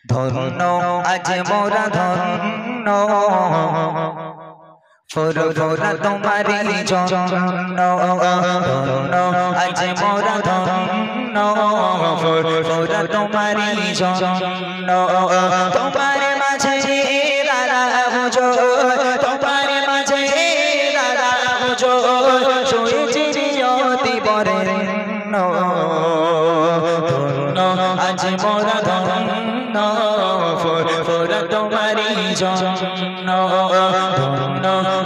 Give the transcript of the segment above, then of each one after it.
ধন্য আজ মোরা ধন্য ফুরফুরা তোমারি জন্য ধন্য আজ মোরা ধন্য ফুরফুরা তোমারি জন্য তোমার মাঝে দাদা হুজুর তোমার মাঝে দাদা হুজুর শুয়েছি নিয়তি বরেণ্য ধন্য আজ মোরা ধন্য ফুরফুরা তোমারি জন্য ধন্য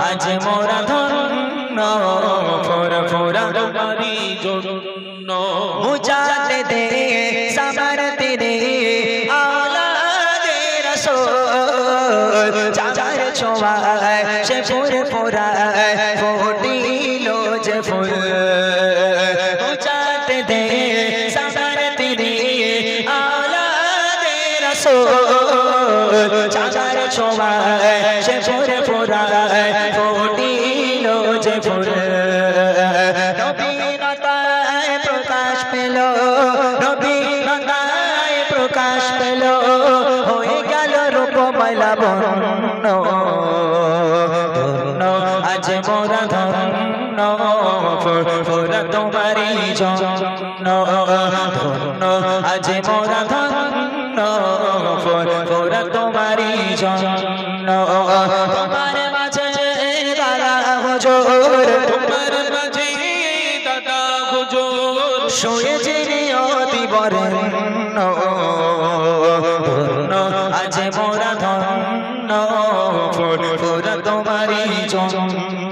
আজ মোরা ধন্য ফুরফুরা তোমারি জন্য মুজাতে দে সামরতে দে আওলাদে রাসূল চাচার ছোঁয়ায় সে ফুরফুরা ফুটিলো যে ফুল মুজাতে দে সামরতে দে আওলাদে রাসূল চাচার ছোঁয়ায় সে ফুরফুরা ফুটিলো যে ফুল নবীনতায় প্রকাশ পেল নবীনতায় প্রকাশ পেল হয়ে গেল রূপমালা বর্ণ ধন্য আজ মোরা ধন্য ফুরফুরা তোমারি জন্য ধন্য আজ মোরা ধন্য ফুরফুরা তোমারি জন্য তোমার মাঝে দাদা হুজুর তোমার মাঝে দাদা হুজুর শুয়েছি নিয়তি বরেণ্য ধন্য আজ মোরা ধন্য ফুরফুরা তোমারি জন্য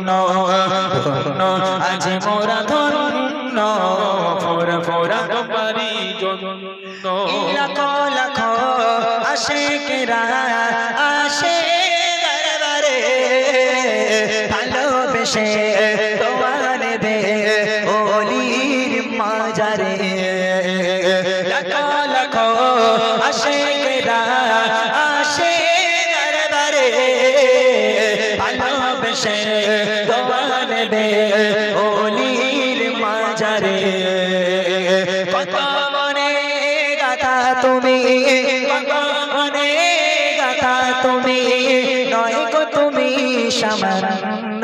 ধন্য আজ মোরা ধন্য ফুরফুরা তোমারি জন্য লাখো লাখো আশিকরা আসে দরবারে ভালোবেসে তোমার দে ওলির মাজারে লাখো লাখো আশিকরা আসে দরবারে ভালোবেসে তোমার দে ওলির মাজারে কত মনে গাথা তুমি কত মনে গাথা তুমি নয় গো তুমি সামান্য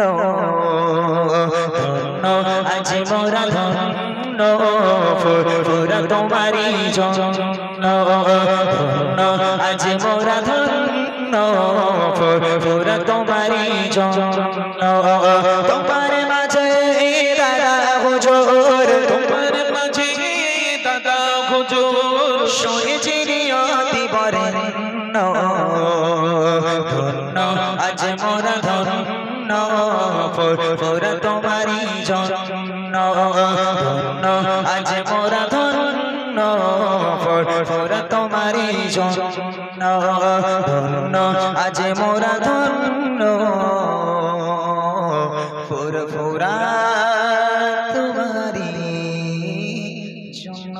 ধন্য আজ মোরা ধন্য ফুরফুরা তোমারি জন্য ধন্য আজ মোরা ধন্য ফুরফুরা তোমারি জন্য তোমার মাঝে দাদা হুজুর তোমার মাঝে দাদা হুজুর শুয়েছি নিয়তি বরেণ্য ধন্য আজ মোরা ধন্য ফুরফুরা তোমারি জন্য ধন্য আজ মোরা ধন্য ফুরফুরা তোমারি জন্য ধন্য আজ মোরা ধন্য ফুরফুরা তোমারি জন্য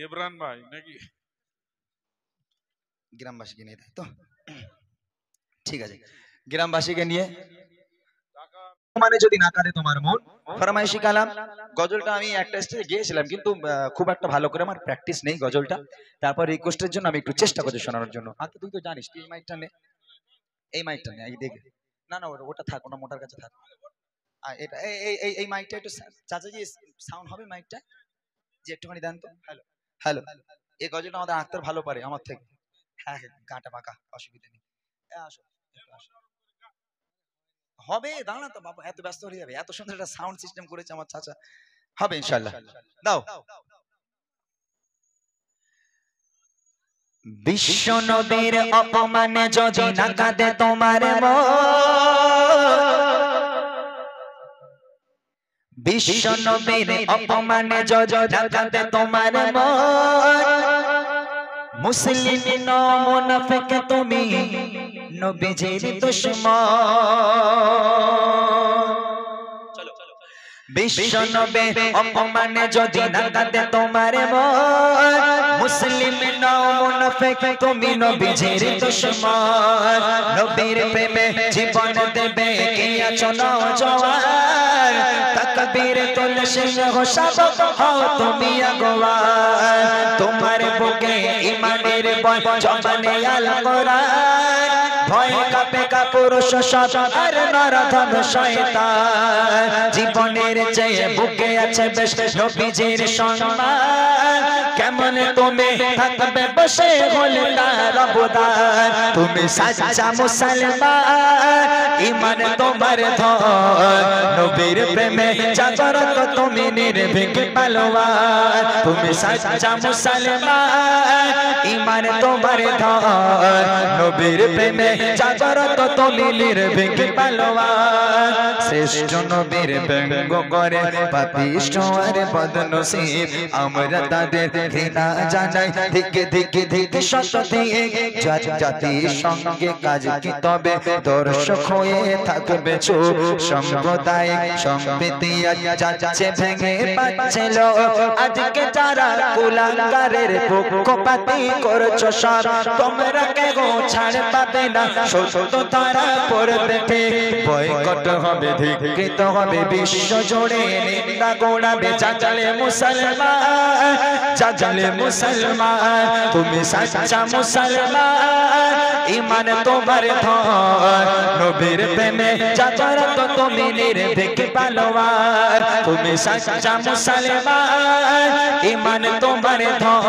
ইমরান ভাই নাকি গ্রামবাসীকে নিয়ে তাই তো ঠিক আছে গ্রামবাসীকে নিয়ে মানে যদি না কাঁদে তোমার মন ফরমাইশি কালাম গজলটা আমি একটা স্টেজে গিয়েছিলাম কিন্তু খুব একটা ভালো করে আমার প্র্যাকটিস নেই গজলটা তারপর রিকোয়েস্টের জন্য আমি একটু চেষ্টা করছি শোনানোর জন্য আচ্ছা তুই তো জানিস এই মাইকটা নে এই মাইকটা নে এই দেখে না না ওটা থাক ওটা মোটার কাছে থাক এটা এই মাইকটা একটু চাচাজি সাউন্ড হবে মাইকটা যে একটুখানি দেন তো হ্যালো হ্যালো এই গজলটা আমাদের আক্তার ভালো পারে আমার থেকে হ্যাঁ হ্যাঁ গাঁটা বাঁকা অসুবিধা নেই আসো হবে দাঁড়া তো বাবা এত ব্যস্ত হয়ে যাবে এত সুন্দর একটা সাউন্ড সিস্টেম করেছে আমার চাচা হবে ইনশাআল্লাহ দাও বিশ্ব নবীর অপমানে যদি না কাঁদে তোমার মন বিশ্ব নবীর অপমানে যদি না কাঁদে তোমার মন মুসলিম না মুনাফিক তুমি নবীজির দুশমন বিশ্ব নবে অপমানে যদি না কাঁদে তোমার মন, মুসলিম নও মুনাফিক তুমি নবীজির দুশমন। নবীর প্রেমে জীবন দেবে কে আছো নওজোয়ান, তাকবীর তুলে সিংহ শাবক হও তুমি আগুয়ান। তোমার বুকে ঈমানের বল জবানে আল কোরআন, ভয় কাঁপে কাপুরুষ সব আর নরধম শয়তান। জীবনের চেয়ে বুকে আছে বেশ নবীজির সম্মান, কেমন তুমি থাকবে বসে হলে তার অবদান। তুমি সাচ্চা মুসলমান, ঈমান তোমার ধন, নবীর প্রেমে জাগরত তুমি নির্ভীক পালোয়ান। তুমি সাচ্চা মুসলমান, ঈমান তোমার ধন, নবীর প্রেমে জাগরত তুমি নির্ভীক পালোয়ান। শ্রেষ্ঠ নবীর ব্যঙ্গ করে পাপিষ্ঠ আর বদনসিব, আমরা তাদের ঘৃণা জানাই দিকে দিকে দিকে শত দিয়ে। জাতি সঙ্গে কাজ কি তবে দর্শক হয়ে থাকবে চুপ, সম্প্রদায় সম্প্রীতি যাচ্ছে ভেঙে পাচ্ছে লোক। আজকে যারা কুলাঙ্গারের পক্ষপাতী করছো সব, তোমরা কেন ছাড় পাবে না, সত্য তারা পড়বে ঠিক। বয়কট হবে ধিক্কৃত হবে বিশ্ব জুড়ে, নিন্দা গোড়াবে জাগলে মুসলমান, জাগলে মুসলমান। তুমি সাচ্চা মুসলমান, ঈমান তোমার ধন, নবীর প্রেমে জাগরত তুমি নির্ভীক পালোয়ান। তুমি সাচ্চা মুসলমান, ঈমান তোমার ধন,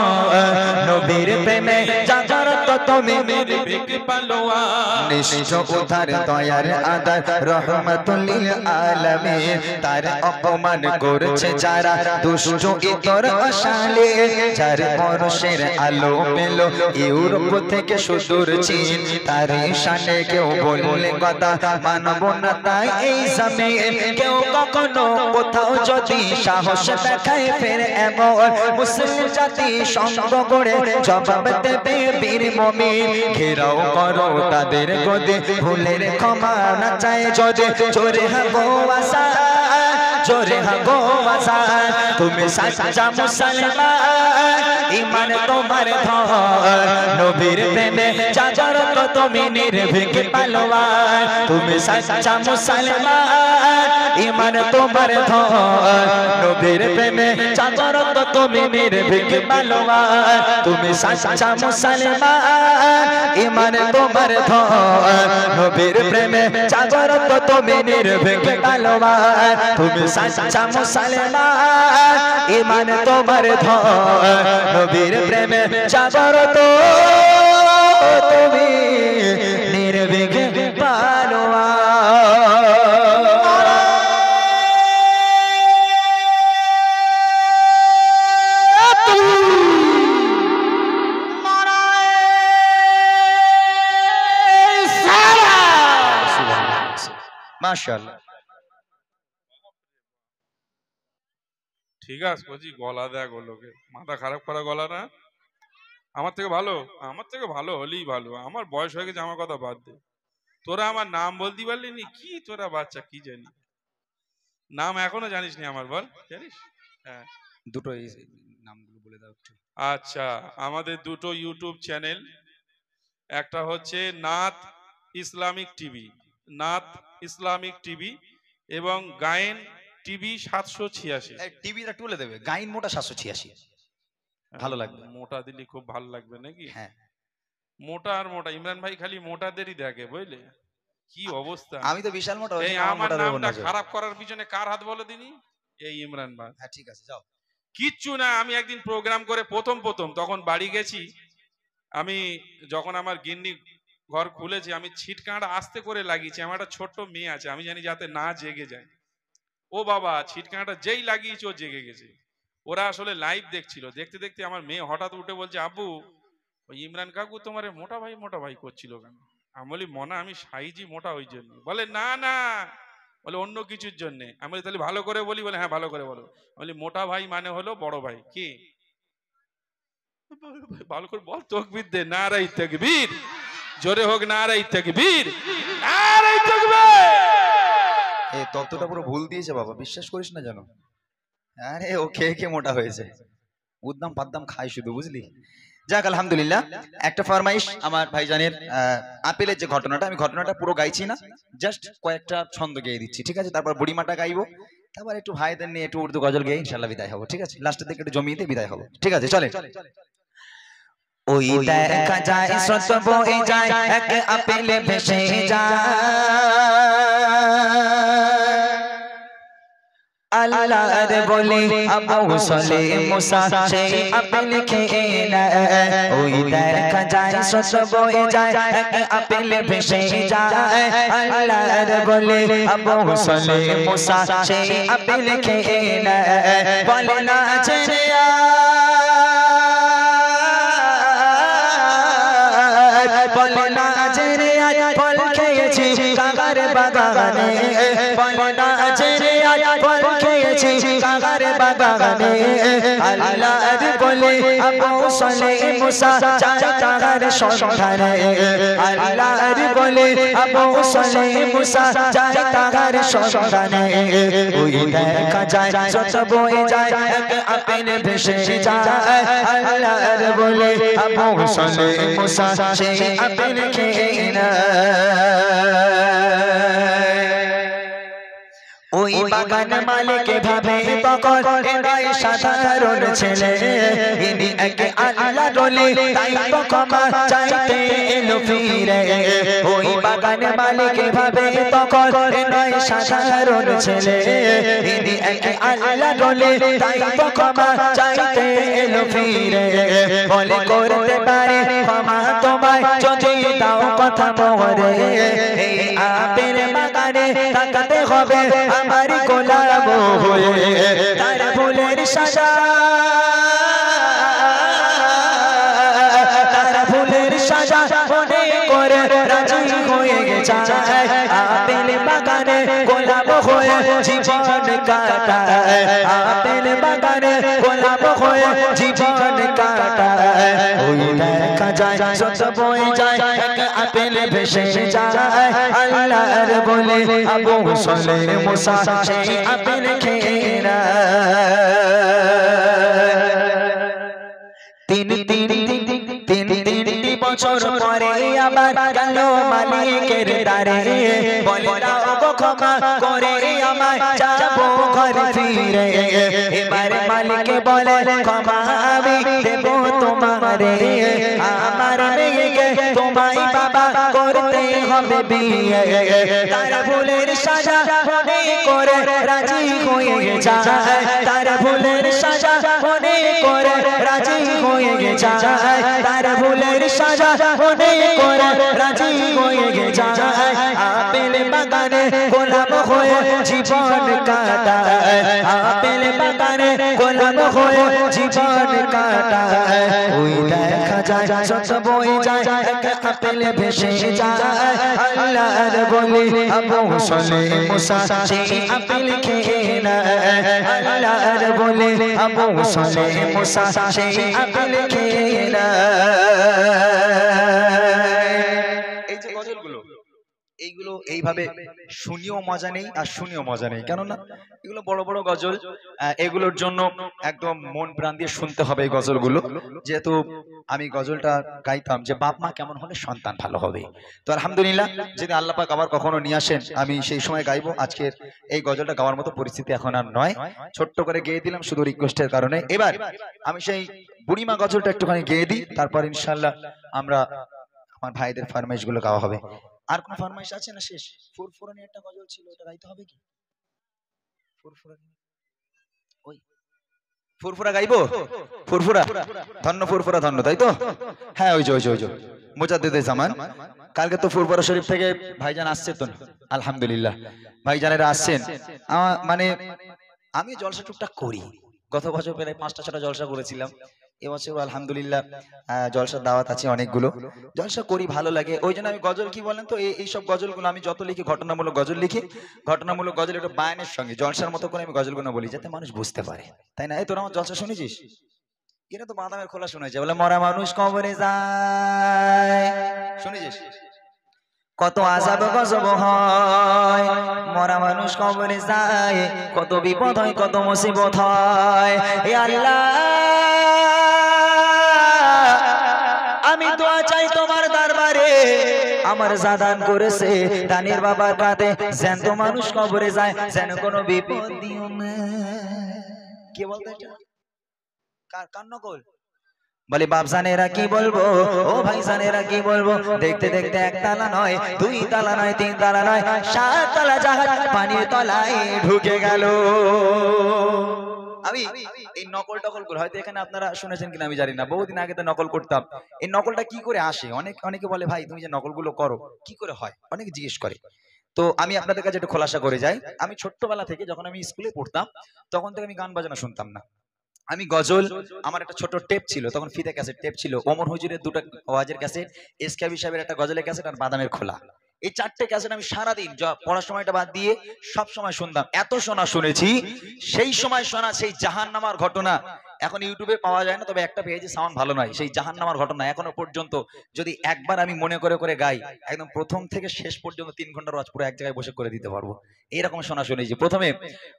নবীর প্রেমে জাগরত তুমি নির্ভীক পালোয়ান। নিশ্চয় উদ্ধার দয়ার আদার রহমাতুল লিল আলামিন, তার অপমান করছে যারা দুষ্ট ইতর অশালী। যার পরশের আলো পেল ইউরোপ থেকে সুদূর চীন, তার শানে কেউ বললে কথা মানব না তাই এই জমিন। কেউ কখনো কোথাও যদি সাহস দেখায় ফের এমন, মুসলিম জাতি সঙ্গ গড়ে জবাব দেবে বীর মুমিন। ঘেরাও করো তাদের গদি, ভুলের ক্ষমা না চায় যদি, জোরে হাগো আশা জোরে হাগো আশা। তুমি সাচ্চা মুসলমান, ঈমান তোমার ধন, নবীর প্রেমে জাগরত তুমি নির্ভীক পালোয়ান। তুমি সাচ্চা মুসলমান, ঈমান তোমার ধন, নবীর প্রেমে জাগরত তুমি নির্ভীক পালোয়ান। তুমি সাচ্চা মুসলমান, ঈমান তোমার ধন, নবীর প্রেমে জাগরত তুমি নির্ভীক পালোয়ান। তুমি সাচ্চা মুসলমান, ঈমান তোমার ধন, নবীর প্রেমে জাগরত তুমি নির্ভীক পালোয়ান। মাশাআল্লাহ। ঠিক আছে বলছি, গলা দেখ লোকে, মাথা খারাপ করা গলা না। আমার থেকে ভালো হলেই ভালো। আমার বয়স হয়ে গেছে, আমার কথা বাদ দে। তোরা আমার নাম বলতে পারলি নি কি? তোরা বাচ্চা কি জানি, নাম এখনো জানিস নি আমার? বল, জানিস? হ্যাঁ, দুটো নামগুলো বলে দাও একটু। আচ্ছা, আমাদের দুটো ইউটিউব চ্যানেল, একটা হচ্ছে নাত ইসলামিক টিভি, নাত ইসলামিক টিভি, এবং গায়েন টিভি 786। টিভিটা তুলে দেবে, গাইন মোটা 786, ভালো লাগবে। মোটা দিলি খুব ভালো লাগবে নাকি? হ্যাঁ, মোটা আর মোটা, ইমরান ভাই খালি মোটাদেরই দেখে, বুঝলে কি অবস্থা। আমি তো বিশাল মোটা, এই আমার নামটা খারাপ করার পিছনে কার হাত বলে দিনি? এই ইমরান ভাই। হ্যাঁ ঠিক আছে, যাও। কিচ্ছু না, আমি একদিন প্রোগ্রাম করে প্রথম তখন বাড়ি গেছি আমি, যখন আমার গিন্নি ঘর খুলেছে, আমি ছিটকাঁটা আস্তে করে লাগিয়েছি। আমার একটা ছোট্ট মেয়ে আছে, আমি জানি যাতে না জেগে যায়। ও বাবা, ছিটকাঁটা যেই লাগিয়েছে ও জেগে গেছে। ওরা আসলে লাইভ দেখছিল, দেখতে দেখতে আমার মেয়ে হঠাৎ উঠে বলছে, আব্বু ওই ইমরান কাকু তোমার মোটা ভাই করছিল কেন? আমি বলি, মনা আমি সাইজি মোটা ওই জন্য। বলে না না, বলে অন্য কিছুর জন্য। আমি বলি তাহলে ভালো করে বলি? বলে হ্যাঁ ভালো করে বলো। বলি মোটা ভাই মানে হলো বড় ভাই। কি ভালো করে বল, তাকবীর দে, নারায়ে তাকবীর, জোরে হোক নারায়ে তাকবীর, নারায়ে তাকবীর। ততটা পুরো ভুল দিয়েছে বাবা, বিশ্বাস করিস না যেন। আরে ও খেয়ে খেয়ে মোটা হয়েছে, উদ্দাম পাদ্দাম খাই শুধু, বুঝলি। যাক আলহামদুলিল্লাহ, একটা ফরমাইশ আমার ভাইজানের আপেলের যে ঘটনাটা, আমি ঘটনাটা পুরো গাইছি না, জাস্ট কয়েকটা ছন্দ গেয়ে দিচ্ছি, ঠিক আছে? তারপর বুড়িমাটা গাইবো, তারপর একটু ভাইদের নিয়ে একটু উর্দু গজল গেয়ে ইনশাল্লাহ বিদায় হবো, ঠিক আছে? লাস্টের দিকে একটু জমিয়ে দিয়ে বিদায় হবো, ঠিক আছে? চলে। ওই দেখা যায় স্রোত বয়ে যায়, এক আপেলে ভেসে যায়, আল্লাহর বলে আবু সলে মুসা সেই আপেল খেয়ে নেয়। ওই দেখা যায় স্রোত বয়ে যায়, এক আপেলে ভেসে যায়, আল্লাহর বলে আবু সলে মুসা সেই আপেল খেয়ে নেয়। বলে না ছেড়ে বলে না ছেড়ে ফল খেয়েছি কাকার বাগানে, বলে না ছেড়ে ফল খেয়েছি কাকার বাগানে, আল্লাহর বলে আবু সলে মুসা যায় কাকার সন্ধানে, আল্লাহর বলে আবু সলে মুসা যায় কাকার সন্ধানে। ওই দেখা যায় স্রোত বয়ে যায়, এক আপেল ভেসে যায়, আল্লাহর বলে আবু সলে মুসা সেই আপেল খেয়ে নেয়। ওই বাগান মালিক ভাবে তখন এরাই সাধারণ ছেলে, ইনি একে আল্লাহ বলে তাই তো ক্ষমা চাইতে এলো ফিরে। ওই বাগান মালিক ভাবে তখন এরাই সাধারণ ছেলে, ইনি একে আল্লাহ বলে তাই তো ক্ষমা চাইতে এলো ফিরে। বলে করতে পারে ক্ষমা তোমায় যদি দাও কথা মোরে, এই আপেল বাগানে তাকাতে হবে আমার গোলাম হয়ে, তার ফুলের সাজা তার ফুলের সাজা মনে করে রাজি হয়ে যায়, আপেল বাগানে গোলাম হয়ে জীবন কাটায়, আপেল বাগানে গোলাম হয়ে জীবন কাটায়। ওই দেখা যায় স্রোত বয়ে যায়, এক আপেল ভেসে যায়, আল্লাহর বলে আবু সলে মুসা সেই আপেল খেয়ে নেয়। তিনটি বছর পরে আবার গেল মালিকের দ্বারে, বলে দাও গো ক্ষমা করে আমায় যাবো ঘর ফিরে। এবার মালিক বলে ক্ষমা আমি দেব তোমারে, আমার মেয়েকে তোমায় বাবা করতে হবে বিয়ে। তার ভুলের সাজা মনে করে রাজি হয়ে যায়, তার ভুলের সাজা মনে করে রাজি হয়ে যায়, তার ভুলের সাজা মনে করে রাজি হয়ে যায়, আপেল বাগানে গোলাম হয়ে জীবন কাটায়, আপেল বাগানে গোলাম হয়ে জীবন কাটায়। ওই দেখা যায় স্রোত বয়ে যায়, এক আপেল ভেসে যায়, আল্লাহর বলে আবু সলে মুসা সেই আপেল খেয়ে নেয়, আল্লাহর বলে আবু সলে মুসা সেই আপেল খেয়ে নেয়। এই যে গজলগুলো, এইগুলো এইভাবে শুনিও মজা নেই আর শুনিও মজা নেই, কেননা এগুলো বড় বড় গজল, এগুলোর জন্য একদম মন প্রাণ দিয়ে শুনতে হবে এই গজলগুলো। যেহেতু আমি গজলটা গাইতাম যে বাপ মা কেমন হলে সন্তান ভালো হবে, তো আলহামদুলিল্লাহ যদি আল্লাহ পাক আবার কখনো নিয়ে আসেন আমি সেই সময় গাইবো। আজকের এই গজলটা গাওয়ার মতো পরিস্থিতি এখন আর নয়, ছোট্ট করে গেয়ে দিলাম শুধু রিকোয়েস্টের কারণে। এবার আমি সেই বুড়িমা গজলটা একটুখানি গেয়ে দিই, তারপর ইনশাল্লাহ আমরা আমার ভাইদের ফরমাইশ গুলো গাওয়া হবে। আর কোন ফরমাইশ আছে না শেষ? ফুরফুরানি একটা গজল ছিল, ওটা গাইতে হবে কি? ফুরফুরানি, ওই ফুরফুরা গাইবো? ফুরফুরা ধন্য, ফুরফুরা ধন্য, তাই তো? হ্যাঁ ওই যে মুজাদ্দিদে জামান। কালকে তো ফুরফুরা শরীফ থেকে ভাইজান আসছে তো, আলহামদুলিল্লাহ ভাইজানেরা আসছেন। মানে আমি জলসা টুকটাক করি, গত বছর প্রায় 5টা 6টা জলসা করেছিলাম, এবছর আলহামদুলিল্লাহ জলসার দাওয়াত আছে অনেকগুলো, জলসা করি, ভালো লাগে। ওই জন্য আমি গজল কি বলেন তো, এইসব গজলগুলো আমি যত লিখি ঘটনামূলক গজল লিখি, ঘটনামূলক গজল একটু বায়ানের সঙ্গে জলসার মতো করে আমি গজলগুলো বলি যাতে মানুষ বুঝতে পারে, তাই না? এই তোরা আমার জলসা শুনেছিস? এটা তো বাদামের খোলা শুনেছে, বলে মরা মানুষ কবরে যায়, শুনেছিস? কত আযাব গজব হয়, মরা মানুষ কবরে যায়, কত বিপদ হয়, কত মুসিবত হয়। হে আল্লাহ, আমি দোয়া চাই তোমার দরবারে, আমার যা দান করেছে দানের বাবার কাঁধে জ্যান্ত মানুষ কবরে যায়, যেন কোনো বিপদ দিও না। কে বলতে এটা? কার নকল? বলে বাপ জানেরা কি বলবো, ও ভাই জানেরা কি বলবো, দেখতে দেখতে এক তালা নয়, দুই তালা নয়, তিন তালা নয়, 7 তালা জাহাজ পানির তলায় ঢুকে গেল। আমি এই নকল টকল গুলো হয়তো এখানে আপনারা শুনেছেন কিনা আমি জানি না, বহুদিন আগে তো নকল করতাম। এই নকলটা কি করে আসে, অনেকে বলে ভাই তুমি যে নকল গুলো করো কি করে হয়, অনেকে জিজ্ঞেস করে। তো আমি আপনাদের কাছে একটু খোলাসা করে যাই। আমি ছোট্টবেলা থেকে যখন আমি স্কুলে পড়তাম তখন থেকে আমি গান বাজনা শুনতাম না। আমি গজল, আমার একটা ছোট টেপ ছিল, তখন ফিতে ক্যাসেট টেপ ছিল, ওমর হুজুরের 2টা ওয়াজের ক্যাসেট, এসকেবি সাহেবের একটা গজলের ক্যাসেট, আর বাদামের খোলা। এই 4টে ক্যাসেট আমি সারাদিন পড়ার সময়টা বাদ দিয়ে সব সময় শুনতাম। এত শোনা শুনেছি, সেই সময় শোনা সেই জাহান্নামার ঘটনা এখন ইউটিউবে পাওয়া যায় না, তবে একটা পেয়েছি, সাউন্ড ভালো নয়। সেই জাহান্নামার ঘটনা এখনো পর্যন্ত যদি একবার আমি মনে করে করে গাই, একদম প্রথম থেকে শেষ পর্যন্ত 3 ঘন্টার ওয়াজ পুরো এক জায়গায় বসে করে দিতে পারবো। এইরকম শোনা শুনেছি। প্রথমে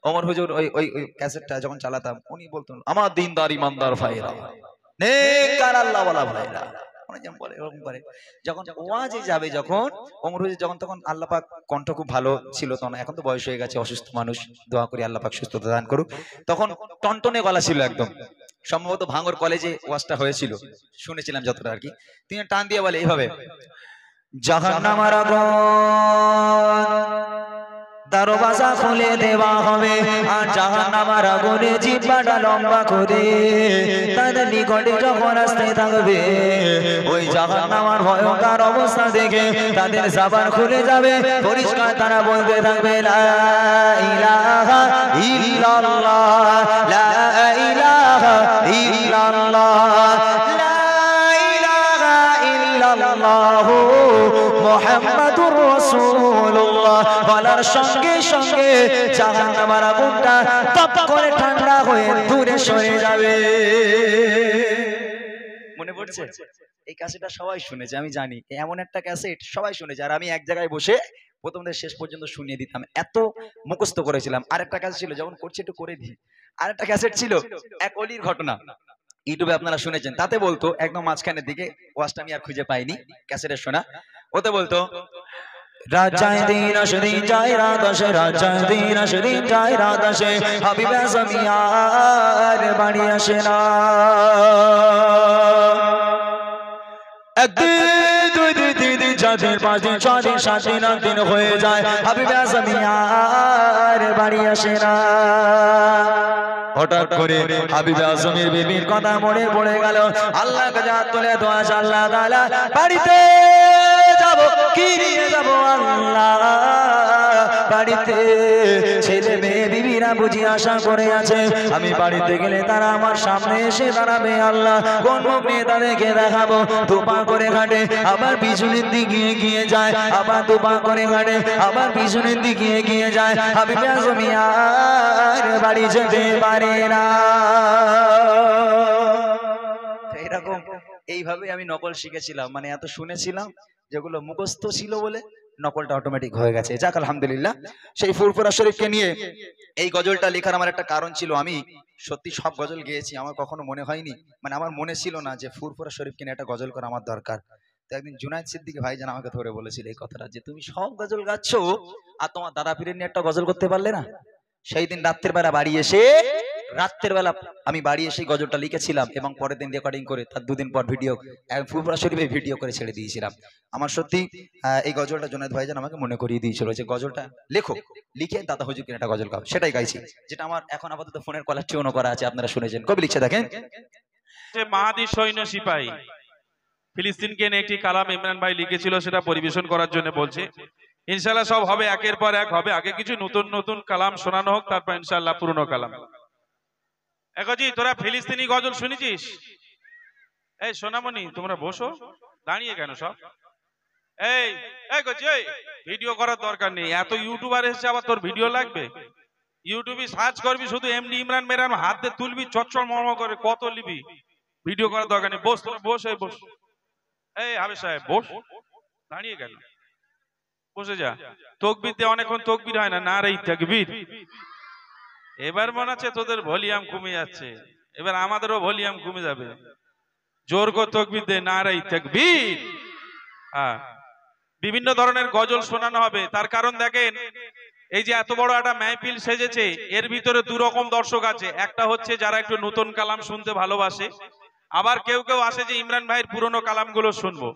ওমর হুজুর ওই ক্যাসেটটা যখন চালাতাম, উনি বলতেন আমার দিনদার ইমানদার ভাইরা, নেককার আল্লাহওয়ালা ভাইরা, যেমন বলে এরকম করে। যখন ওয়াজে যাবে, যখন ওমর হুজুর যখন, তখন আল্লাহ পাক কণ্ঠ খুব ভালো ছিল তখন, এখন তো বয়স হয়ে গেছে, অসুস্থ মানুষ, দোয়া করি আল্লাহ পাক সুস্থতা দান করুক। তখন টনটনে গলা ছিল একদম, সম্ভবত ভাঙর কলেজে ওয়াজটা হয়েছিল, শুনেছিলাম যতটা আর কি। তিনি টান দিয়ে বলে এইভাবে, জাহান্নামের আগুন দরওয়াজা খুলে দেওয়া হবে, আর জাহান্নামের আগুনে জিহ্বাটা লম্বা করে তাদের নিকটে যখন আসতে থাকবে, ওই জাহান্নামের ভয়ঙ্কর অবস্থা দেখে তাদের জবান খুলে যাবে, পরিষ্কার তারা বলতে থাকবে লা ইলাহা ইল্লাল্লাহ, লা ইলাহা ইল্লাল্লাহ, লা ইলাহা ইল্লাল্লাহ মুহাম্মাদুর রাসূলুল্লাহ বলার সঙ্গে সঙ্গে জাহান্নামের আগুনটা তপ করে ঠান্ডা হয়ে দূরে সরে যাবে। মনে পড়ছে? এই ক্যাসেটটা সবাই শুনেছে, আমি জানি এমন একটা ক্যাসেট সবাই শুনেছে, আর আমি এক জায়গায় বসে প্রথম থেকে শেষ পর্যন্ত শুনিয়ে দিতাম, এত মুখস্থ করেছিলাম। আরেকটা ক্যাসেট ছিল, যখন করছি একটু করে দিই, আরেকটা ক্যাসেট ছিল এক অলির ঘটনা, ইউটিউবে আপনারা শুনেছেন। তাতে বলতো একদম মাঝখানের দিকে, ওয়াজটা আমি আর খুঁজে পাইনি ক্যাসেটের শোনা, ওতে বলতো রাজায় দিন আসদিন যায় রাত আসে, রাজায় দিন আসদিন যায় রাত আসে, হাবিবে জমিয়ার বাড়ি আসে না। একদিন, 2 দিন, 3 দিন, 4 দিন, 5 দিন, 6 দিন, 7 দিন, 8 দিন হয়ে যায়, হাবিবে জমিয়ার বাড়ি আসে না। হঠাৎ করে হাবিবে আজমের বিবির কথা মনে পড়ে গেল। আল্লাহ কাছে হাত তুলে দোয়া, আল্লাহ তাআলা বাড়িতে যাব, কি নিয়ে যাব আল্লাহ, বাড়িতে ছেলে মেয়ে বিবিরা বুঝি আশা করে আছে, আমি বাড়িতে গেলে তারা আমার সামনে এসে দাঁড়াবে, আল্লাহ কোন মুখ নিয়ে তাদেরকে দেখাবো। দুপা করে ঘাটে, আবার পিছনের দিকে এগিয়ে যায়, আবার দুপা করে ঘাটে, আবার পিছনের দিকে এগিয়ে যায়, হাবিবে জমিয়ার বাড়ি যেতে পারে না। এরকম এইভাবে আমি নকল শিখেছিলাম, মানে এত শুনেছিলাম, যেগুলো মুখস্থ ছিল বলে নকলটা অটোমেটিক হয়ে গেছে। যাক আলহামদুলিল্লাহ। সেই ফুরফুরা শরীফকে নিয়ে এই গজলটা লেখার আমার একটা কারণ ছিল। আমি সত্যি সব গজল গেয়েছি, আমার কখনো মনে হয়নি, মানে আমার মনে ছিল না যে ফুরফুরা শরীফকে নিয়ে একটা গজল করা আমার দরকার। তো একদিন জুনায়েদ সিদ্দিকী ভাইজান আমাকে ধরে বলেছিল এই কথাটা, যে তুমি সব গজল গাচ্ছ আর তোমার দাদা পীরের নিয়ে একটা গজল করতে পারলে না। সেই দিন রাত্রের বেলা বাড়ি এসে, আমি বাড়ি এসে গজলটা লিখেছিলাম, এবং পরের দিন রেকর্ডিং করে তার 2 দিন পর ভিডিও ফুরফুরা শরীফে ভিডিও করে ছেড়ে দিয়েছিলাম। আমার সত্যি এই গজলটা জুনায়েদ ভাইজান আমাকে মনে করিয়ে দিয়েছিল যে গজলটা লেখো, লিখে দাদা হুজুরকে একটা গজল গাও, সেটাই গাইছি, যেটা আমার এখন আপাতত ফোনের কলার টিউনও করা আছে, আপনারা শুনেছেন। কবি লিখছে দেখেন, যে মাহাদি সৈন্য সিপাহী ফিলিস্তিনকে নিয়ে একটি কালাম ইমরান ভাই লিখেছিল, সেটা পরিবেশন করার জন্য বলছে। ইনশাআল্লাহ সব হবে, একের পর এক হবে, আগে কিছু নতুন নতুন কালাম শোনানো হোক, তারপর ইনশাআল্লাহ পুরনো কালাম। এগোজি তোরা ফিলিস্তিনি গজল শুনেছিস? এই সোনামণি তোমরা বসো, দাঁড়িয়ে কেন সব? এই এগোজি, এই ভিডিও করার দরকার নেই, এত ইউটিউবার এসেছে, আবার তোর ভিডিও লাগবে? ইউটিউবে সার্চ করবি শুধু এমডি ইমরান মেরান, হাত দিয়ে তুলবি চটচট মর্ম করে, কত লিবি? ভিডিও করার দরকার নেই, বস তোরা বস, এই বস, এই হাবিব সাহেব বস, দাঁড়িয়ে কেন? বসে যা। তকবির দিয়ে অনেকক্ষণ তকবির হয় না, নারে তাকবীর। এবার মনে হচ্ছে তোদের ভলিউম কমে যাচ্ছে, এবার আমাদেরও ভলিউম কমে যাবে। জোর করে তকবির দে, নারে তাকবীর। হ্যাঁ, বিভিন্ন ধরনের গজল শোনানো হবে। তার কারণ দেখেন, এই যে এত বড় একটা মাহফিল সেজেছে, এর ভিতরে দু রকম দর্শক আছে। একটা হচ্ছে যারা একটু নতুন কালাম শুনতে ভালোবাসে, আবার কেউ কেউ আসে যে ইমরান ভাইয়ের পুরনো কালামগুলো শুনবো।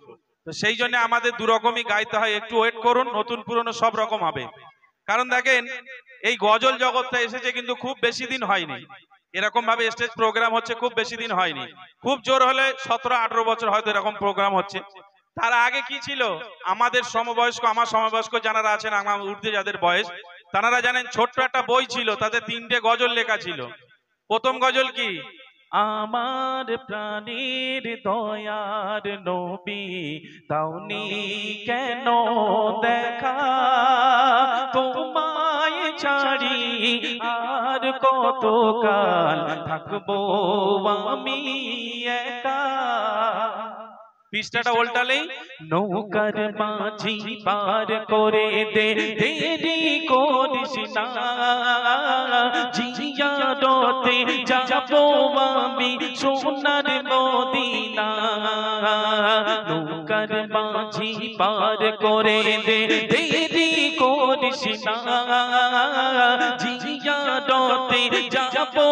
তো সেই জন্য আমাদের দু রকমই গাইতে হয়, একটু ওয়েট করুন, নতুন পুরনো সব রকম হবে। কারণ দেখেন, এই গজল জগৎটা এসেছে কিন্তু খুব বেশি দিন হয়নি, এরকম ভাবে স্টেজ প্রোগ্রাম হচ্ছে খুব বেশি দিন হয়নি। খুব জোর হলে 17-18 বছর হয়তো এরকম প্রোগ্রাম হচ্ছে। তার আগে কি ছিল, আমাদের সমবয়স্ক, আমার সমবয়স্ক যারা আছেন, আমার ঊর্ধ্বে যাদের বয়স, তারা জানেন ছোট্ট একটা বই ছিল, তাতে 3টে গজল লেখা ছিল। প্রথম গজল কি, আমার প্রাণের দয়ার নবী দাওনি কেন দেখা, তোমায় ছাড়ি আর কতকাল থাকবো আমি একা। পৃষ্ঠাটা উল্টালেই, নৌকার মাঝি পার করে দে, দেরি করিস না, জিয়ারতে যাবো আমি সোনার মদিনা। নৌকার মাঝি পার করে দে, দেরি করিস না, জিয়ারতে যাবো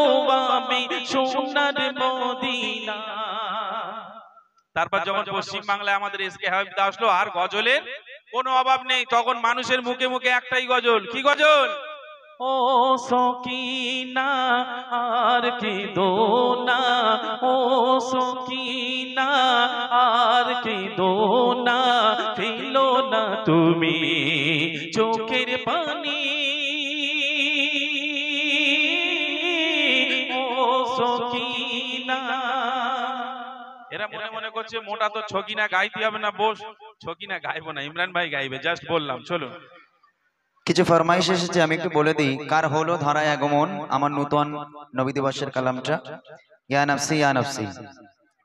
আমি সোনার মদিনা। তারপর যখন পশ্চিম বাংলায় আমাদের এসকে হাবিবদা আসলো, আর গজলের কোনো অভাব নেই। তখন মানুষের মুখে মুখে একটাই গজল, কি গজল, ও সকিনা আর কি দোনা, ও সকিনা আর কি দোনা, ফেলো না তুমি চোখের পানি, ও সকিনা। এরা মনে মনে করছে মোটা তো ছকিনা গাইতে হবে না, বস। ছকিনা গাইবো না, ইমরান ভাই গাইবে, জাস্ট বললাম। চলুন, কিছু ফরমাইশ এসেছে, আমি একটু বলে দিই। কার হলো ধারায় আগমন, আমার নূতন নবী দিবসের কালামটা, ইয়া নাফসি ইয়া নাফসি।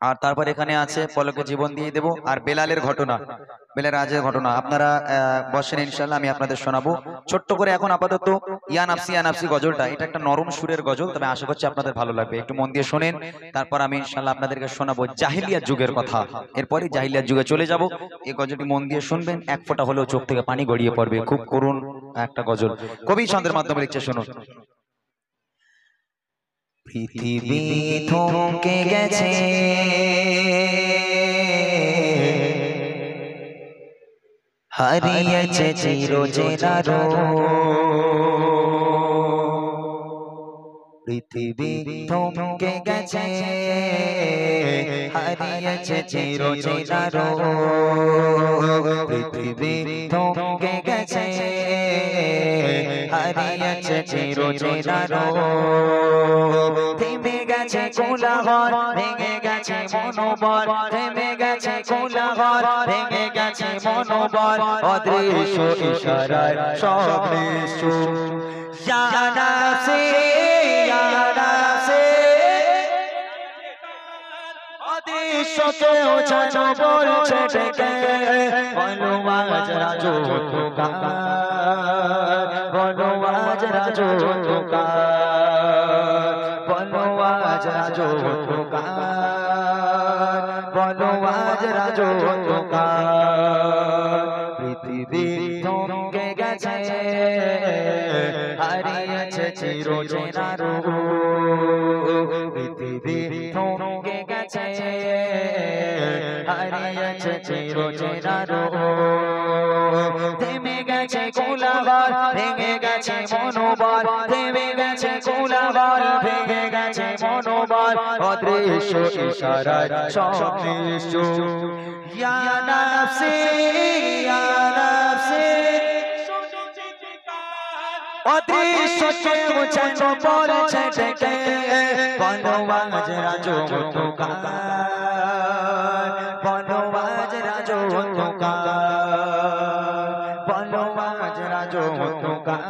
আর তারপর এখানে আছে পলকে জীবন দিয়ে দেব, আর বেলালের ঘটনা, বেলাল রাজের ঘটনা। আপনারা বসেন, ইনশাআল্লাহ আমি আপনাদের শোনাবো ছোট্ট করে। এখন আপাতত ইয়া নাফসি গজলটা, এটা একটা নরম সুরের গজল, তবে আশা করছি আপনাদের ভালো লাগবে। একটু মন দিয়ে শোনেন, তারপর আমি ইনশাআল্লাহ আপনাদেরকে শোনাবো জাহিলিয়াত যুগের কথা। এরপরই জাহিলিয়াত যুগে চলে যাব। এই গজলটি মন দিয়ে শুনবেন, এক ফোঁটা হলেও চোখ থেকে পানি গড়িয়ে পড়বে। খুব করুণ একটা গজল, কবি ছন্দের মাধ্যমে লিখছে, শুনুন। পৃথিবী থমকে গেছে, হারিয়েছে চিরচেনা পৃথিবী থমকে গেছে, হারিয়েছে চিরচেনা পৃথিবী থমকে গেছে, হারিয়েছে চিরচেনা থেমে গেছে কোলাহল, ভেঙে গেছে মনোবল, থেমে গেছে কোলাহল, ভেঙে গেছে মনোবল, অদৃশ্য ইশারায় সব নিশ্চুপ। ইয়া নাফসি ইয়া নাফসি, অদৃশ্য কেউ যেন বলছে ডেকে, বলো আজ রাজত্বকার, বলো আজ রাজত্বকার, বলো আজ রাজত্বকার, বলো আজ রাজত্বকার। পৃথিবী থমকে গেছে, হারিয়েছে চিরচেনা পৃথিবী থমকে গেছে, হারিয়েছে চিরচেনা থেমে গেছে কোলাহল, ভেঙে গেছে মনোবল, থেমে গেছে কোলাহল, ভেঙে গেছে মনোবল, অদৃশ্য ইশারায় সব নিশ্চুপ। ইয়া নাফসি ইয়া নাফসি, অদৃশ্য কেউ যেন বলছে ডেকে, বলো আজ রাজত্বকার, বলো আজ রাজত্বকার, বলো আজ রাজত্বকার,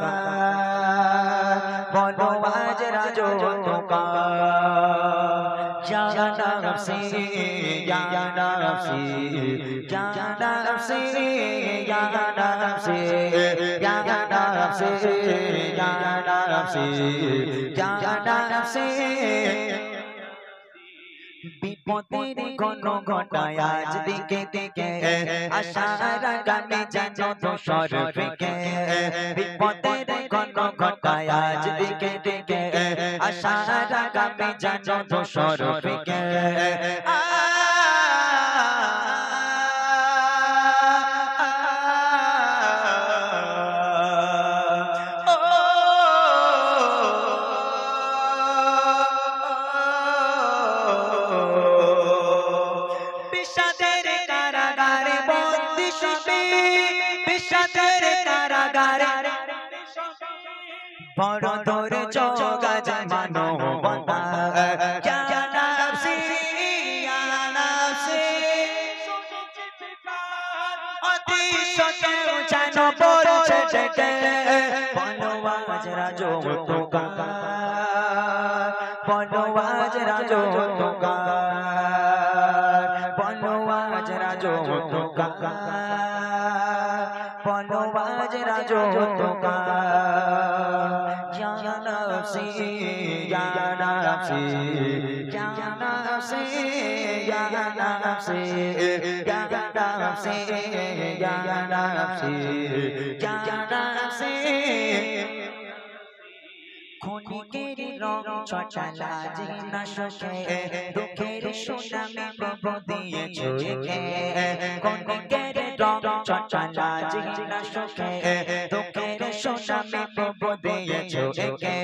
বলো আজ রাজত্বকার। Ya nafsi, ya nafsi, ya nafsi, ya nafsi, ya nafsi, ya nafsi, ya nafsi. বিপদের কোন ঘটায় আজ দিকে দিকে আশার গানে যেন দোসর ফিকে বিপদের কোন ঘটায় আজ দিকে দিকে আশার গানে যেন দোসর ফিকে বড় তোর চোগাজ মানবতা ইয়া নাফসি ইয়া নাফসি অতি সতে যেন পড়ছে ডেকে বনওয়াজ রাজো তোকা বনওয়াজ রাজো তোকা বনওয়াজ রাজো তোকা বনওয়াজ রাজো তোকা Ya nafsi, ya nafsi, ya nafsi, ya nafsi, ya nafsi, ya nafsi, ya nafsi. ক্ষণিকের রং ছটালা যে না শোকে দুঃখের সুনামে প্রভু দিয়েছো একে ক্ষণিকের রং ছটালা যে না শোকে দুঃখের সুনামে প্রভু দিয়েছো একে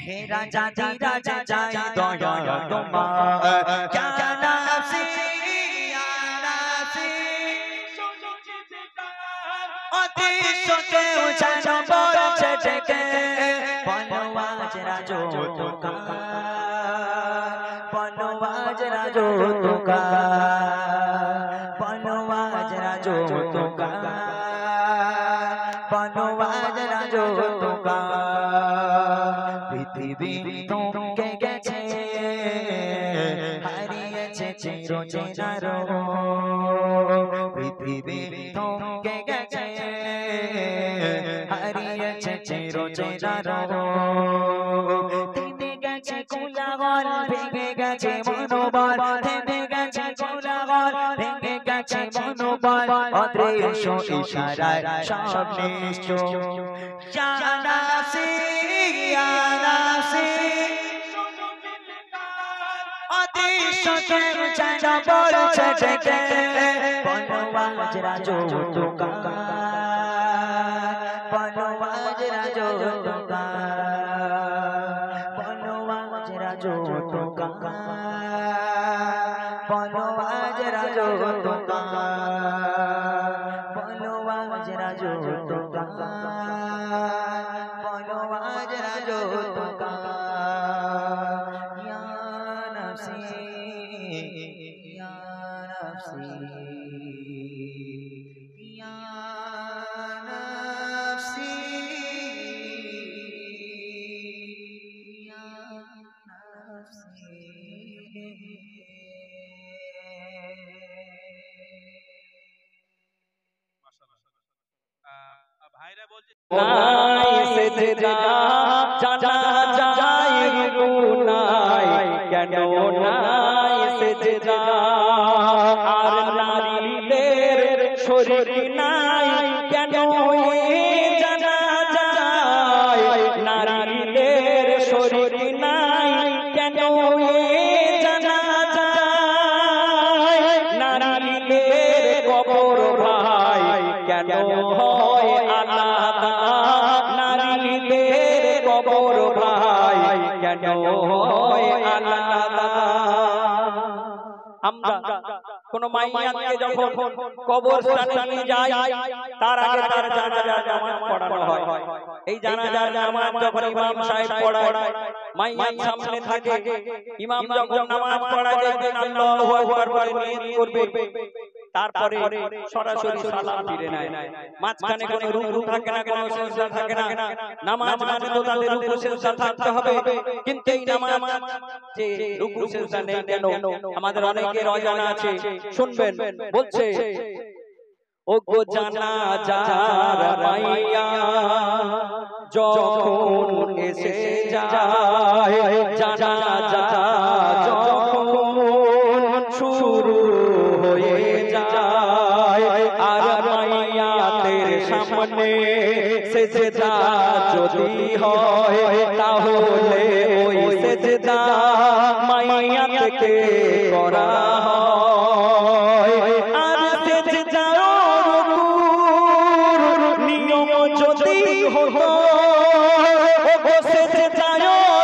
হে রাজা জি রাজা যাই দয়া তোমার ইয়া নাফসি ইয়া নাফসি অতি সতে যেন বলছে ডেকে বনওয়াজ রাজো তোকা বনওয়াজ রাজো তোকা বনওয়াজ রাজো তোকা বনওয়াজ রাজো তোকা পৃথিবী তোকে গেছে হারিয়েছে চিরচেনার পৃথিবী তোকে গেছে হারিয়েছে চিরচেনার থেমে গেছে কোলাহল ভেঙে গেছে মনোবল থেমে গেছে কোলাহল ভেঙে গেছে মনোবল অদৃশ্য ইশারায় সব নিশ্চয় ইয়া নাফসি ইয়া নাফসি অতি সতে যেন বলছে ডেকে বনওয়াজ রাজো তোকা বনওয়াজ রাজো তোকা বনওয়াজ রাজো তোকা বনওয়াজ রাজো তোকা বনওয়াজ রাজো তোকা বনওয়াজ রাজো তোকা ইয়া নাফসি ইয়া নাফসি ইয়া নাফসি ইয়া নাফসি ভাইরা বলছে নাই সেজদা জানা যায় রুকুনাই কেন নাই সেজদা আর নারীদের শরীর নাই কেন জানা যায় নারীদের শরীর নাই কেন জানা যায় নারীদের কবর ভাই কেন হয় আলাদা নারীদের কবর ভাই কেন হয় আলাদা আমরা কোন মাইয়াতকে যখন কবরস্থানে নিয়ে যায় তার আগে তার জানাজার নামাজ পড়ানো হয়। এই জানাজার নামাজ যখন ইমাম সাহেব পড়ায়, মাইয়াত সামনে থাকে, ইমাম যখন নামাজ পড়ায় দেখবেন আল্লাহু আকবার বলে নিয়ত করবে, তারপরে সরাসরি সালাম ফিরে নেয়। মাঝখানে কোনো রুকু থাকে না, কোনো সিজদা থাকে না। নামাজ মানে তো তাদের রুকু সিজদা থাকতে হবে, কিন্তু এই নামাজ যে রুকু সিজদা নেই কেন আমাদের অনেকের অজানা আছে। শুনবেন, বলছে ও গো জানাজার মাইয়া যখন এসে যায়, জানাজা যখন শুরু হয়ে যায়, আর মাইয়াতের সামনে সেজদা যদি হয় তাহলে ওই সেজদা মাইয়াতকে করা হয়। আর সেজদার রুকুর নিয়ম যদি হতো, ও সেজদার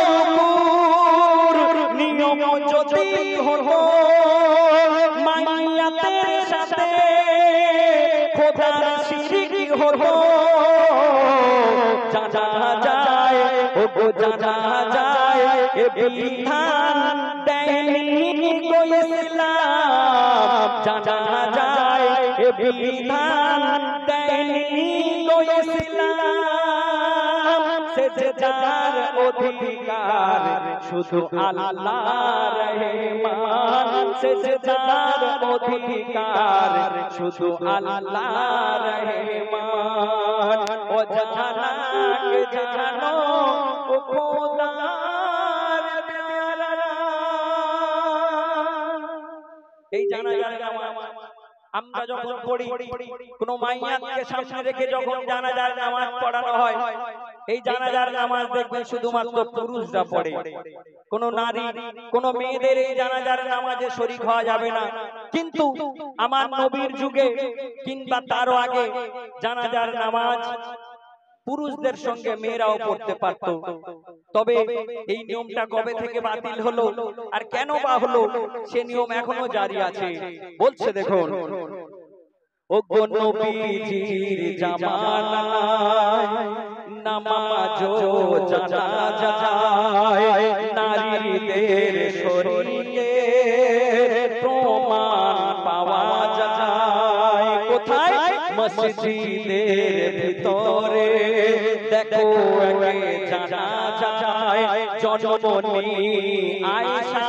রুকুর নিয়ম যদি হতো, মাইয়াতের সাথে খোদার শিরক হতো। জানা যায়, ও গো জানা যায়, এ বিধান দেয়নি গো ইসলাম। জানা যায়, এ বিধান দেয়নি গো ইসলাম। সেজদার অধিকার শুধু আল্লাহর রহমান, সেজদার অধিকার শুধু আল্লাহর রহমান। ও জানাকে জানো, ও খোদার প্যারা। এই জানাজার নামাজ আমরা যখন পড়ি, কোন মাইয়াতকে সামনে রেখে যখন জানাজার নামাজ পড়ানো হয়, এই জানাজার নামাজ দেখবেন শুধুমাত্র পুরুষরা পড়ে। কোন নারী, কোন মেয়েদের এই জানাজার নামাজে শরীক হওয়া যাবে না। কিন্তু আমার নবীর যুগে কিংবা তারও আগে জানাজার নামাজ পুরুষদের সঙ্গে মেয়েরাও পড়তে পারত। তবে এই নিয়মটা কবে থেকে বাতিল হলো আর কেন বা হলো, সে নিয়ম এখনো জারি আছে। বলছে দেখুন, ও গো নবীজির জামানায় নামাজও জানা যায়, নারীদের শরীরে প্রমাণ পাওয়া যায়। কোথায়? মসজিদের ভিতরে দেখো আগে জানা যায়, জননী আয়েশা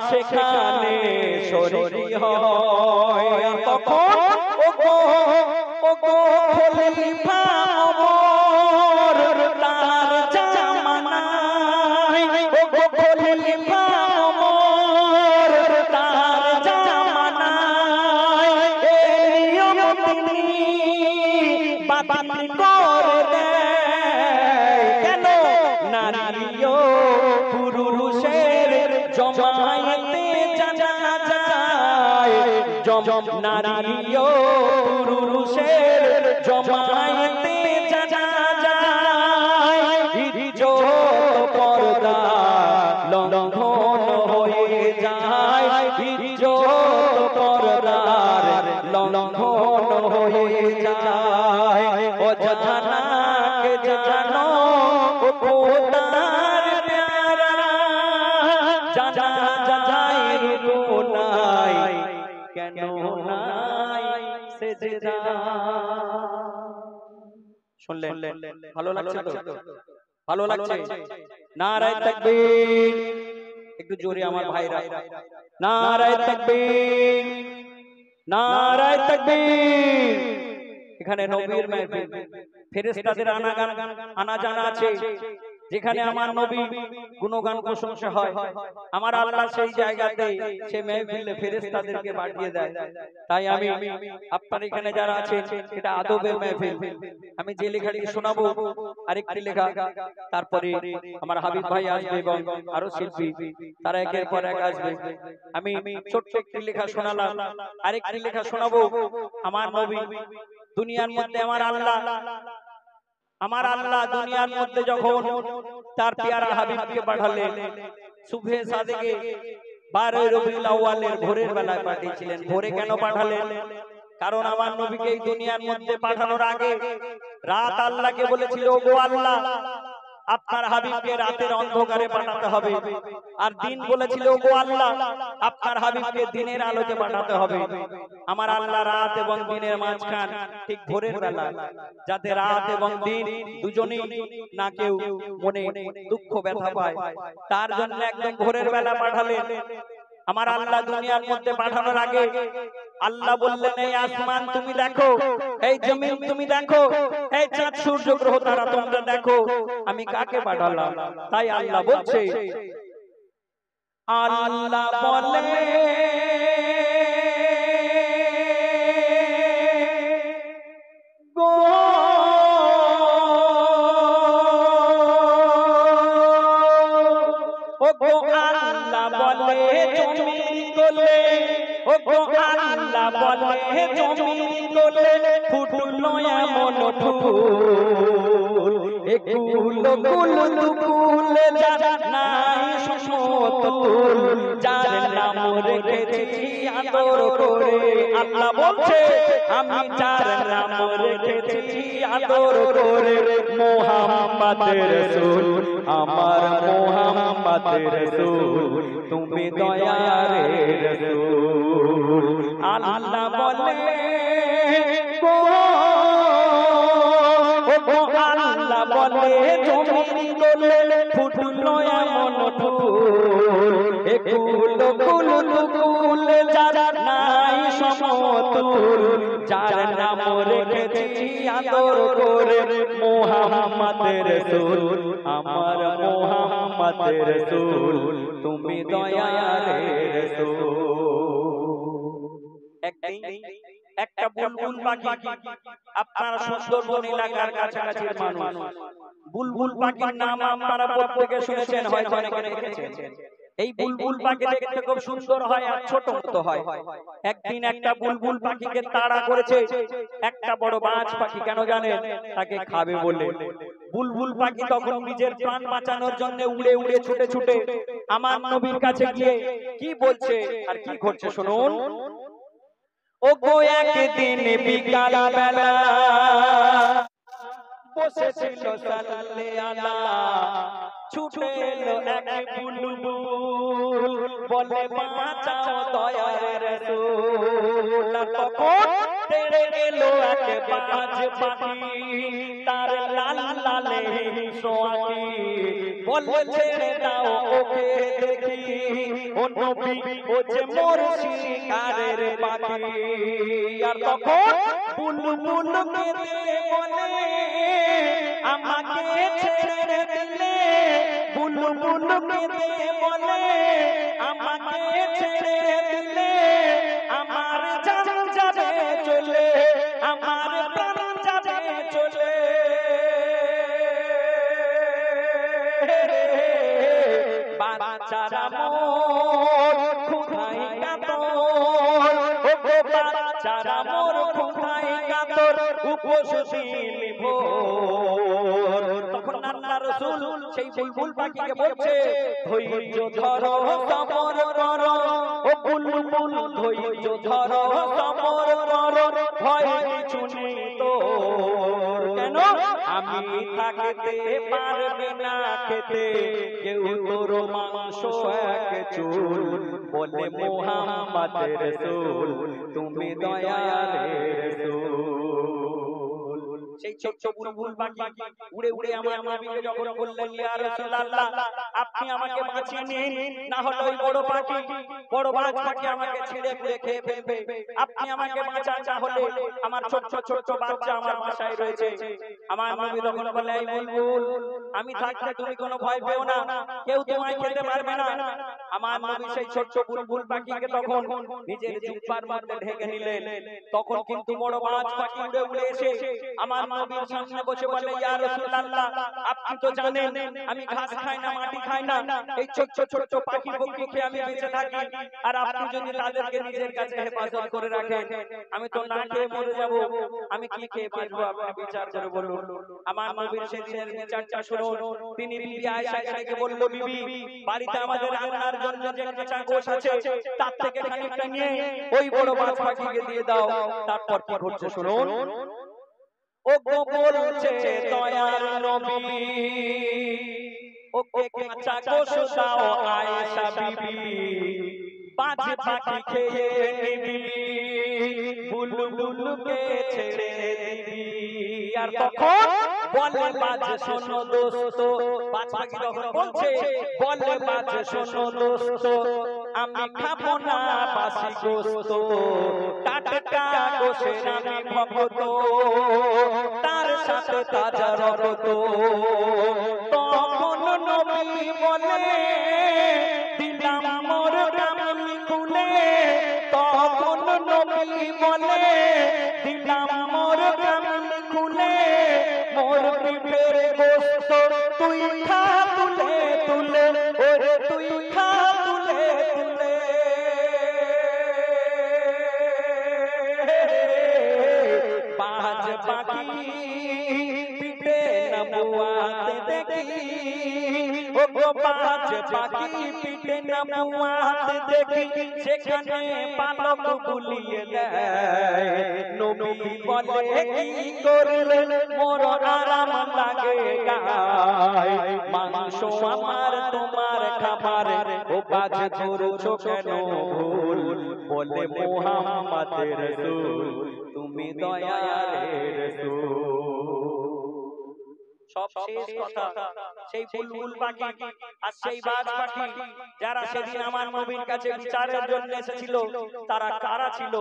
সেখানে শরীক হয়। তখন ও গো খলিফা ওমর তার জামানায়, ও গো খলিফা ওমর তার জামানায় এই নিয়ম তিনি বাতিল করে দেয়। কেন? নারীও পুরুষের জমায়েতে জানা যায়, নারীও পুরুষের জমায়েতে জানা যায়। ইজ্জত পর্দা লঙ্ঘন হয়ে যায়, ইজ্জত পর্দার লঙ্ঘন হয়ে যায়। ও জানাকে জানো, ও খোদার প্যারা, জানা যায় রুকু নাই, কেন নাই সেজদা। শুনলেন? ভালো লাগছে তো? ভালো লাগছে? নারায়ে তাকবীর। একটু জোরে আমার ভাইরা, নারায়ে তাকবীর, নারায়ে তাকবীর। এখানে নবীর মাহফিল, ফেরেশতাদের আনা জানা আছে। যেখানে আমার নবী গুণগান প্রশংসা হয়, আমার আল্লাহ সেই জায়গাতে সে মাহফিলে ফেরেশতাদেরকে পাঠিয়ে দেয়। তাই আমি আপনার এখানে যারা আছেন, এটা আদবের মাহফিল। আমি যে লেখাটি শোনাবো আরেকটি লেখা, তারপরে আমার হাবিব ভাই আসবে এবং আরো শিল্পী, তারা একের পর এক আসবে। আমি ছোট্ট একটি লেখা শোনালাম, আরেকটি লেখা শোনাবো আমার নবী দুনিয়ার মধ্যে, আমার আল্লাহ দুনিয়ার মধ্যে যখন তার পেয়ারা হাবিবকে পাঠালেন, সুবহে সাদেকে 12 রবিউল আউয়ালের ভোরের বেলায় পাঠিয়েছিলেন। ভোরে কেন পাঠালেন? কারণ আমার নবীকে এই দুনিয়ার মধ্যে পাঠানোর আগে রাত আল্লাহকে বলেছিল, ওগো আল্লাহ, আপনার হাবিবকে রাতের অন্ধকারে পাঠাতে হবে। আর দিন বলেছিল, ওগো আল্লাহ, আপনার হাবিবকে দিনের আলোতে পাঠাতে হবে। আমার আল্লাহ রাত এবং দিনের মাঝখান ঠিক ভোরের বেলা, যাতে রাত এবং দিন দুজনেই না কেউ মনে দুঃখ ব্যথা পায়, তার জন্য একদম ভোরের বেলা পাঠালেন। আমার আল্লাহ দুনিয়ার মধ্যে পাঠানোর আগে আল্লাহ বললেন, এই আসমান তুমি দেখো, এই জমিন তুমি দেখো, এই চাঁদ সূর্য গ্রহ তারা তোমরা দেখো, আমি কাকে পাঠালাম। তাই আল্লাহ বলছে, আল্লাহ বলে গো ও গো আল্লাহ বলে জমিন বলে, ও গো আল্লাহ বলে জমিন বলে, ফুটলো এমন ফুল, এগুলো গুল দুকুল যারা নাই সমতুল, যার নাম রেখেছি আদর করে। আল্লাহ বলছে, আমি যার নাম রেখেছি আদর করে, মুহাম্মদ রাসূল, আমার মুহাম্মদ রাসূল, তুমি দয়ার রাসূল। আল্লাহ বলে গো ও আল্লাহ বলে জমিন বলে, ফুটলো এমন ফুল, এগুলো গুল দুকুল যারা নাই সমতুল, যার নাম রেখেছি আদর করে, মুহাম্মদ রাসূল, আমার মুহাম্মদ রাসূল, তুমি দয়ার রাসূল। একদিন একটা বুলবুল পাখি, আপনারা সুন্দরবন এলাকার কাছাকাছির মানুষ, বুলবুল পাখির নাম আপনারা প্রত্যেকে শুনেছেন, হয়তো অনেকে দেখেছেন। এই বুলবুল পাখি দেখতে খুব সুন্দর হয় আর ছোট মতো হয়। একদিন একটা বুলবুল পাখিকে তাড়া করেছে একটা বড় বাজ পাখি। কেন জানেন? তাকে খাবে বলে। বুলবুল পাখি তখন নিজের প্রাণ বাঁচানোর জন্য উড়ে উড়ে ছুটে ছুটে আমার নবীর কাছে গিয়ে কি বলছে আর কি করছে শুনুন। ও গো একদিন বিকাল বেলা বসেছিল সাল্লে আলা, ছুটে এলো এক বুলবুল, বলে বাঁচাও দয়ার রাসূল। তখন তেড়ে এলো এক বাজ পাখি, তার লাল লালে সোয়াকি, বলে ছেড়ে দাও ওকে দেখি, ও নবী ও যে মোর শিকারের পাখি। আর তখন বুলবুল কেঁদে বলে, আমাকে ছেড়ে দিলে, বুলবুল কেঁদে বলে, আমাকে ছেড়ে দিলে, আমার জান যাবে চলে, আমার প্রাণ যাবে চলে। বাচ্চারা মোর খুদাই কাতর, ও গো বাচ্চারা মোর খুদাই কাতর, উপোস দিল ভোর। তখন আল্লাহ রাসূল সেই বুলবুল পাখিকে বলছে, ধৈর্য ধরো সবর করো, ও বুলবুল ধৈর্য ধরো সবর করো, ভয় কিছু নেই তোর। কেন? আমি থাকতে পারবে না খেতে কেউ তোর মাংস এক চুল, বলে মুহাম্মদ রাসূল, তুমি দয়ার রাসূল। সেই ছোট্ট বুলবুল পাখি উড়ে উড়ে আমার নবীকে যখন বললেন, ইয়া রাসূলুল্লাহ, আপনি আমাকে বাঁচিয়ে নিন, না হলে ওই বড় পাখি, বড় বাজ পাখি আমাকে ছিঁড়ে খুঁড়ে খেয়ে ফেলবে। আপনি আমাকে বাঁচান, না হলে আমার ছোট্ট ছোট্ট বাচ্চা আমার বাসায় রয়েছে। আমার নবী তখন বলে, এই বুলবুল, আমি থাকতে তুমি কোনো ভয় পেও না, কেউ তোমায় খেতে পারবে না। আমার নবী সেই ছোট্ট বুলবুল পাখিকে তখন নিজের জিহ্বার মধ্যে ঢেকে নিলেন। তখন কিন্তু বড় বাজ পাখি উড়ে উড়ে এসে আমার নবীর সামনে বসে বলে, ইয়া রাসূলুল্লাহ, আপনি তো জানেন আমি ঘাস খাই না, মাটি খাই না, এই ছোট্ট ছোট্ট পাখি পক্ষীকে আমি বেঁচে থাকি, আর আপনি যদি তাদেরকে নিজের কাছে হেফাজত করে রাখেন, আমি তো না খেয়ে মরে যাব, আমি কি খেয়ে বাঁচবো? আপনি বিচার করে বলুন। আমার নবীর সেদিনের বিচারটা শুনুন। তিনি বিবি আয়েশাকে বলল, বিবি, বাড়িতে আমাদের রান্নার জন্য জন্য যে কাঁচা গোশ আছে তার থেকে খানিকটা নিয়ে ওই বড় মাছ পাখিকে দিয়ে দাও। তারপর কি ঘটছে শুনুন। ও গো বলছে দয়ার নবী, ওকে কাঁচা গোশ দাও আয়েশা বিবি, বাজ পাখি খেয়ে নিবি, বুলবুলকে ছেড়ে দিবি। আর তখন বলে বাজ শোনো দোস্ত, বাজ পাখি তখন বলছে বলে বাজ শোনো দোস্ত, আমি খাবো না বাসি গোস্ত, টাটকা গোশের আমি ভক্ত, তার সাথে তাজা রক্ত। তখন নবী বলে দিলাম মোর কামলি খুলে, তখন নবী বলে দিলাম মোর কামলি খুলে, মোর পিঠের গোস্ত তুই খা তুলে তুলে, ওরে তুই খা তুলে তুলে। বাজ পাখি পিঠে নবুয়াত দেখি, ও গো বাজ পাখি পিঠে নবুয়াত দেখি, সেখানে পালক বুলিয়ে দেয়। নবী বলে কি করলে মোর আরাম লাগে গায়, মাংস আমার তোমার খাবার, ও বাজ ধরছো কেন ভুল, বলে মুহাম্মাদের রাসূল তুমি দয়ালের রাসূল। সব শেষ কথা। সেই বুলবুল পাখি আর সেই বাজ পাখি যারা সেদিন আমার নবীর কাছে বিচারের জন্য এসেছিল, তারা কারা ছিল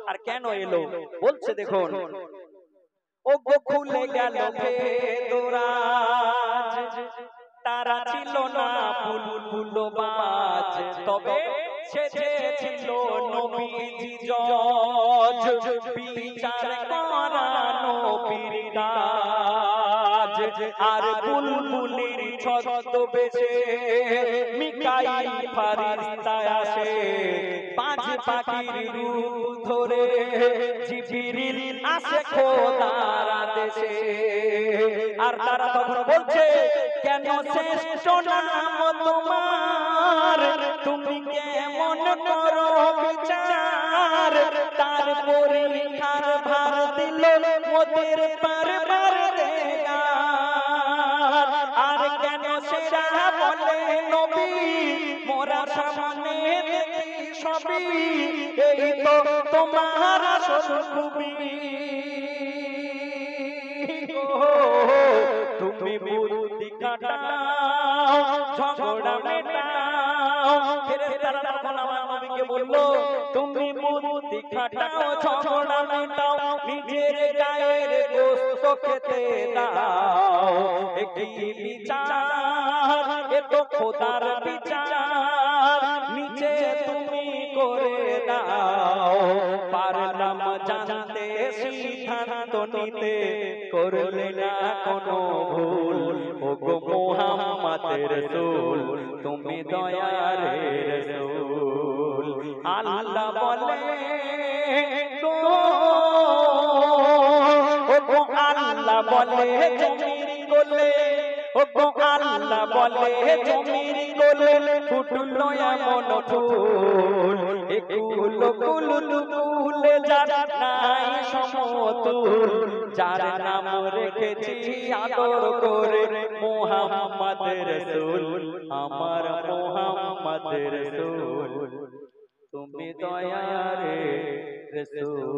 আর কেন এলো বলছে দেখুন। ও গো খুলে গেল ভেদরাজ, তারা ছিল না বুলবুল বাজ, তবে সেজেছিল নবীজি জজ, বিচার করা নবীর কাজ। আর বুলবুলির ছদ্মবেশে মিকাইল ফারিস্তা আসে, বাজ পাখির রূপ ধরে জিবরিল আসে খোদার আদেশে। আর তারা তখন বলছে কেন শ্রেষ্ঠ নাম তোমার, তুমি কেমন করো বিচার, তার পরীক্ষার ভার দিল মোদের বারবার দেয়া। আর কেন সেরা বলে নবী মোরা সামনে দেখি সবই, এই তো তোমার আসল খুবই। তুমি বুদ্ধি কাটাও ঝগড়া মেটাও, ফেরেশতারা তখন আমার নবীকে বলল তুমি বুদ্ধি কাটাও ঝগড়া মেটাও, নিজের গায়ের গোশত খেতে দাও। কি বিচার, এ তো খোদার বিচার, নিচে তুমি করে দাও। পারলাম জানতে সিদ্ধান্ত নিতে, করলে না কোনো ভুল, ও গো মুহাম্মাদের রাসূল তুমি দয়ালের রাসূল। আল্লাহ বলে গো, ও গো আল্লাহ বলে জমির কোলে, ও গো আল্লাহ বলে জমির কোলে ফুটলো এমন ফুল, এগুলো কুলু কুলে যার নাই সমতুল, যার নাম রেখেছি আদর করে মুহাম্মাদের রাসূল, আমার মুহাম্মাদের রাসূল তুমি দয়ারে রাসূল।